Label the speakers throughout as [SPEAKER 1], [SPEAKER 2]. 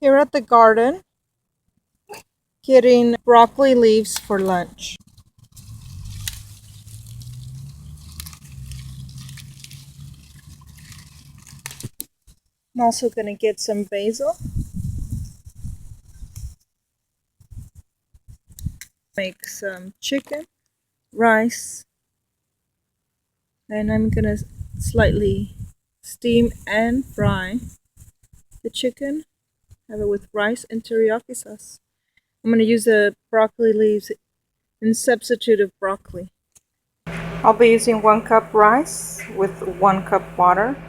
[SPEAKER 1] Here at the garden, getting broccoli leaves for lunch. I'm also going to get some basil. Make some chicken, rice, and I'm going to slightly steam and fry the chicken. Have it with rice and teriyaki sauce. I'm going to use the broccoli leaves in substitute of broccoli. I'll be using 1 cup rice with 1 cup water.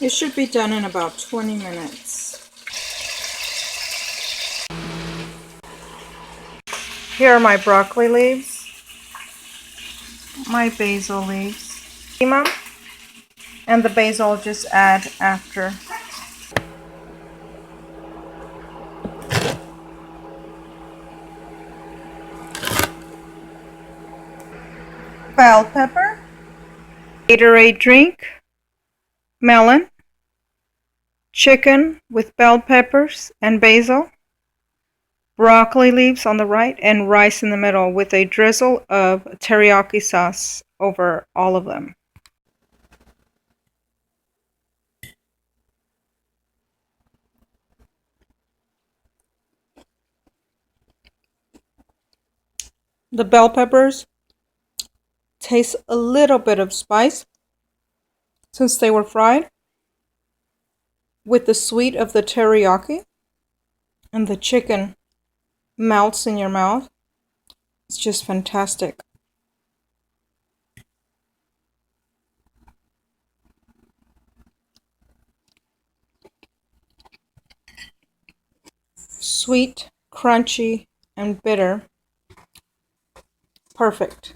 [SPEAKER 1] It should be done in about 20 minutes. Here are my broccoli leaves, my basil leaves, and the basil I'll just add after. Bell pepper, Gatorade drink, melon, chicken with bell peppers and basil, broccoli leaves on the right, and rice in the middle with a drizzle of teriyaki sauce over all of them. The bell peppers taste a little bit of spice since they were fried, with the sweet of the teriyaki, and the chicken melts in your mouth. It's just fantastic. Sweet, crunchy, and bitter. Perfect.